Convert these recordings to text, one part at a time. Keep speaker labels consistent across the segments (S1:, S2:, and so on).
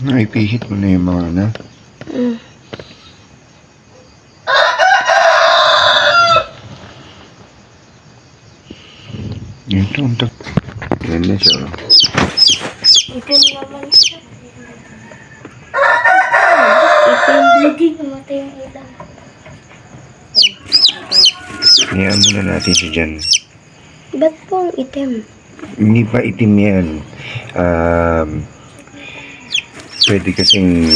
S1: Naipihit mo na yung mga na. Ito, ito. Yan na siya.
S2: Itim naman siya. Itim, hindi namatay yung ilang.
S1: Iyan muna natin siya dyan.
S2: Ba't po ang itim?
S1: Hindi pa itim yan. Pwede kasing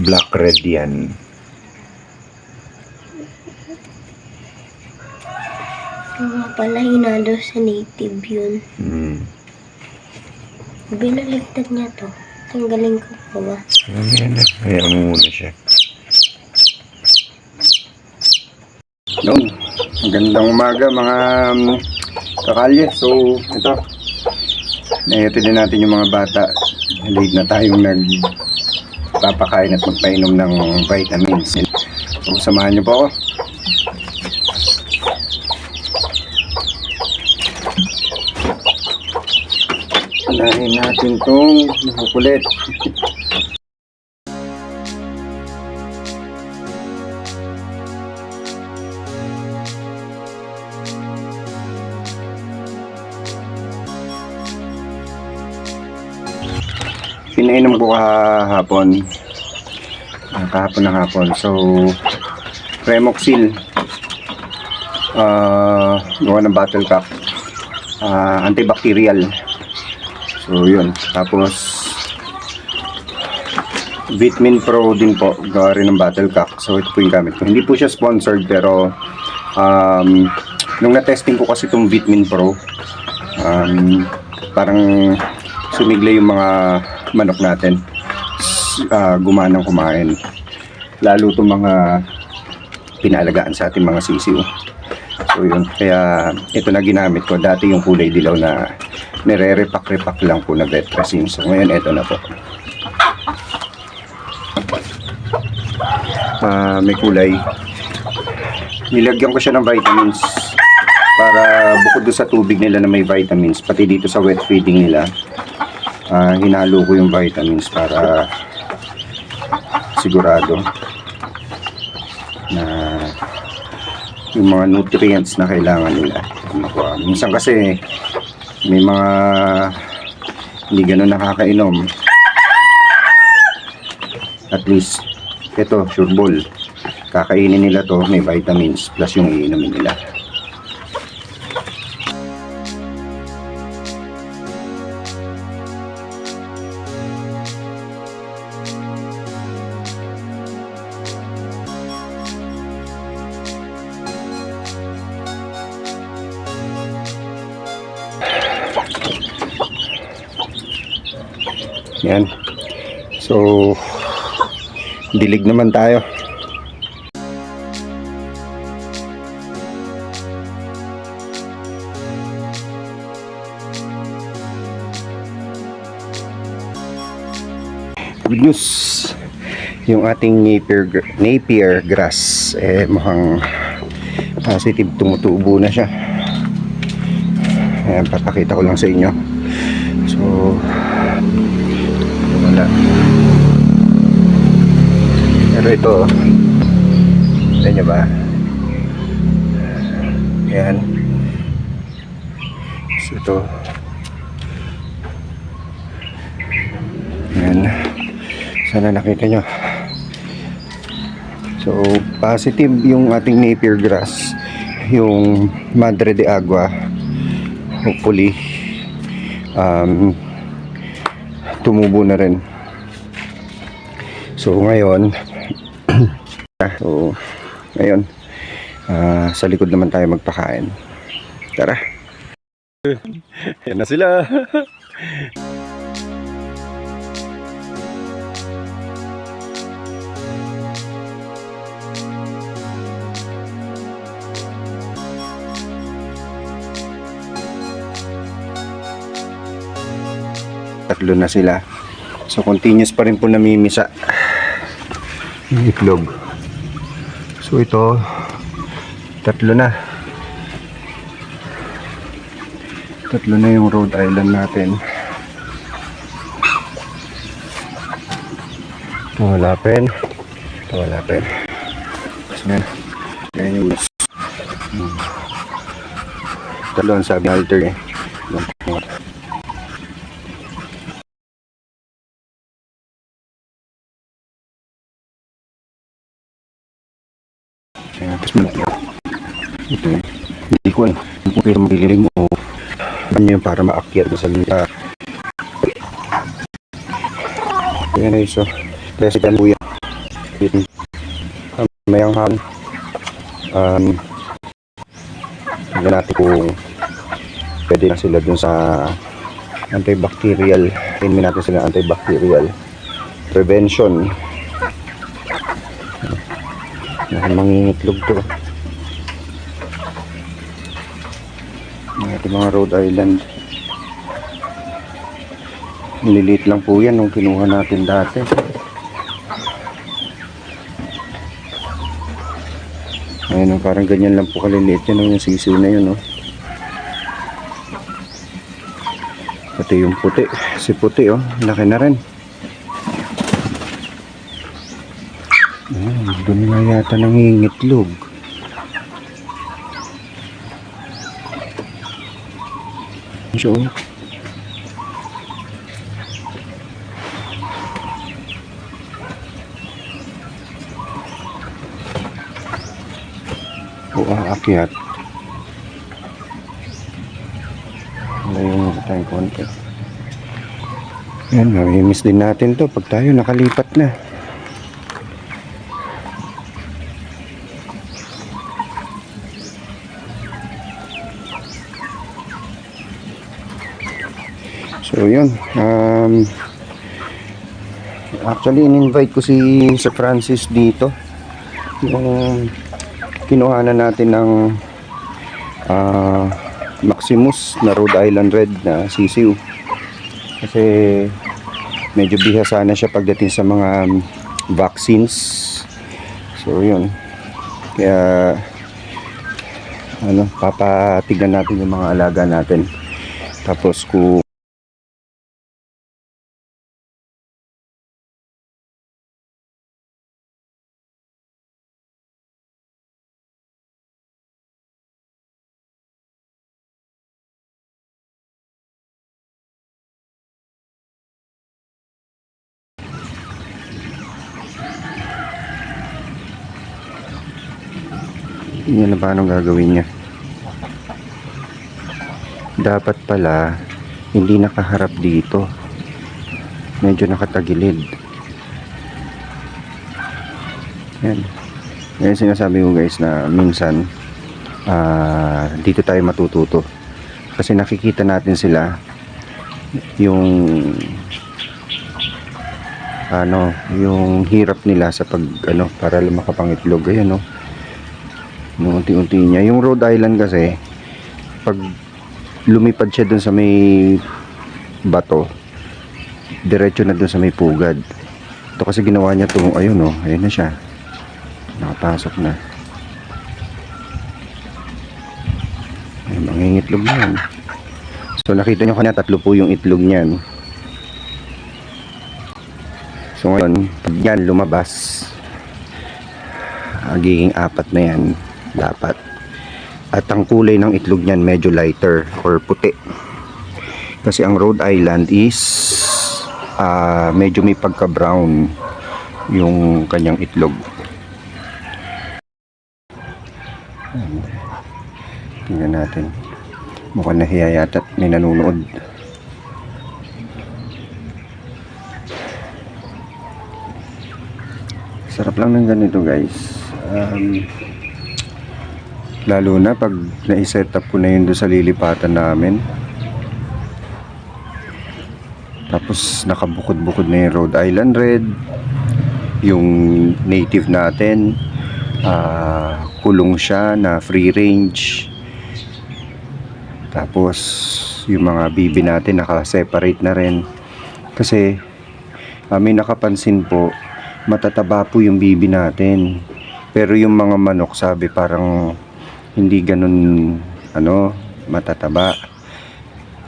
S1: black red yan.
S2: Nga pala, hinalo sa native yun. Binaligtad niya to. Tanggalin ko pa ba?
S1: Ayan na. Ayan mo muna siya. Noon, magandang umaga mga kakalye. So, ito. Naihatid natin yung mga bata. Late na tayong nagpapakain at magpainom ng vitamins. So, samahan niyo po ako. Unahin natin itong nakukulit. Pinainom ko kahapon. Kahapon ng hapon. So, Remoxil. Gawa ng bottle cap. Antibacterial. So, yun. Tapos, Vitamin Pro din po. Gawa rin ng bottle cap. So, ito po yung gamit ko. Hindi po siya sponsored, pero nung na-testing ko kasi itong Vitamin Pro, parang sumigla yung mga manok natin. Gumanang kumain. Lalo itong mga pinalagaan sa ating mga sisiw. So, yun. Kaya, ito na ginamit ko. Dati yung kulay dilaw na nire-repack-repack lang po na Vetracin. So ngayon eto na po. May kulay. Nilagyan ko siya ng vitamins para bukod doon sa tubig nila na may vitamins, pati dito sa wet feeding nila, hinalo ko yung vitamins para sigurado na yung mga nutrients na kailangan nila makuha. Minsan kasi may mga hindi ganun nakakainom. At least ito, sure ball, kakainin nila to, may vitamins plus yung iinumin nila. Yan. So, dilig naman tayo. Good news. Yung ating Napier grass mukhang positive, tumutubo na siya. Ayan, papakita ko lang sa inyo. So, wala. Pero ito, alam nyo ba? Ayan. So, ito. Ayan. Sana nakita nyo. So, positive yung ating Napier grass. Yung Madre de Agua. Hopefully, tumubo na rin. So ngayon sa likod naman tayo magpakain. Tara. Yan na sila. Tatlo na sila. So continuous pa rin po namimisa yung itlog. So ito, tatlo na yung Rhode Island natin. Wala pen. Wala pen. Tapos nga. Ganyan yung ulos. Talo ang sabi halter eh. Tapos malaki. Ito eh. Hindi ko alam kung pero magililing o ano yun para maakyat sa lupa. Ayan ay so. Kaya sa ganbuya. Mayang hapon. Tignan natin kung pwede na sila dun sa antibacterial. Inumin natin sila antibacterial prevention. Mangingitlog to. Ito mga Rhode Island. Nililiit lang po yan nung kinuha natin dati. Ayun, parang ganyan lang po kaliliit yan yung sisiw na yun. Pati yung puti. Si puti laki na rin. Doon nga yata nangingitlog. So, aakyat. Ngayon tayong konti. Yan, mamimiss din natin to pag tayo nakalipat na. So yun, actually in-invite ko si Sir Francis dito. Yung kinuhanan natin ng Maximus na Rhode Island Red na sisiw. Kasi medyo bihasa na siya pagdating sa mga vaccines. So yun. Kaya papatignan natin yung mga alaga natin. Tapos kung yan na paano gagawin niya. Dapat pala hindi nakaharap dito, medyo nakatagilid. Yan sinasabi ko guys na minsan dito tayo matututo kasi nakikita natin sila yung yung hirap nila sa para makapangitlog. Ayan unti-unti niya. Yung Rhode Island kasi pag lumipad siya dun sa may bato, diretso na dun sa may pugad. Ito kasi ginawa niya itong ayun na siya, nakapasok na. Ay, mangingitlog na yan. So nakita nyo kanina 3 po yung itlog niyan. So ngayon pag yan lumabas, magiging 4 na yan dapat. At ang kulay ng itlog niyan medyo lighter or puti. Kasi ang Rhode Island is medyo may pagka-brown yung kanyang itlog. Tingnan natin. Mukhang nahiya yata at may nanonood. Sarap lang ng ganito guys. Lalo na pag na-set up ko na yun doon sa lilipatan namin. Tapos nakabukod-bukod na yung Rhode Island Red, yung native natin, kulong siya na free range. Tapos yung mga bibi natin naka-separate na rin. Kasi may nakapansin po, matataba po yung bibi natin. Pero yung mga manok sabi parang hindi ganun matataba.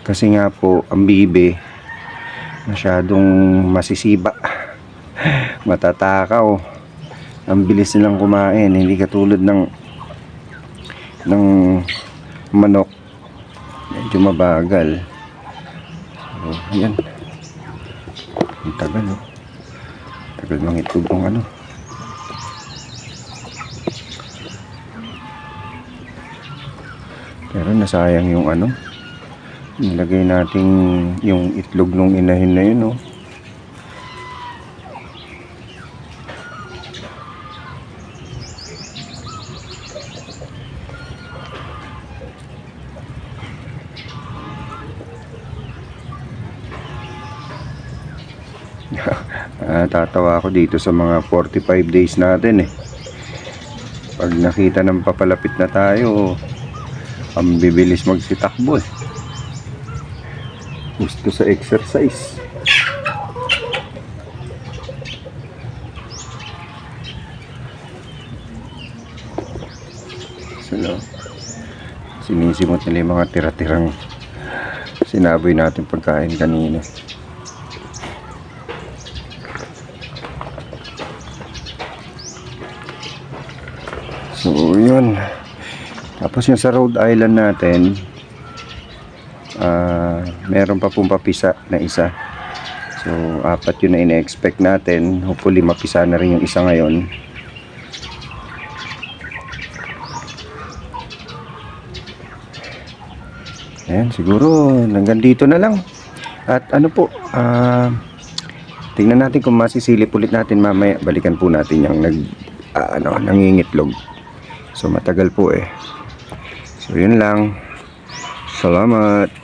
S1: Kasi nga po ang bibi masyadong masisiba matatakaw. Ang bilis nilang kumain, hindi katulad ng manok, medyo mabagal. So, ayan. Ang tagal, oh. Tagal mangitlog ng ano. Pero nasayang yung ano. Nilagay natin yung itlog nung inahin na yun, oh. Tatawa ako dito sa mga 45 days natin eh. Pag nakita ng papalapit na tayo, ang bibilis magsitakbo eh. Gusto sa exercise. So, sinisimot nila yung mga tira-tirang sinaboy natin pagkain kanina. So, yun. Tapos yung sa Rhode Island natin, meron pa pong papisa na isa. So, 4 yun na ina-expect natin. Hopefully, mapisa na rin yung isa ngayon. Ayan, siguro hanggang dito na lang. At ano po, tingnan natin kung masisilip ulit natin mamaya. Balikan po natin yung nangingitlog. So matagal po eh. So yun lang. Salamat.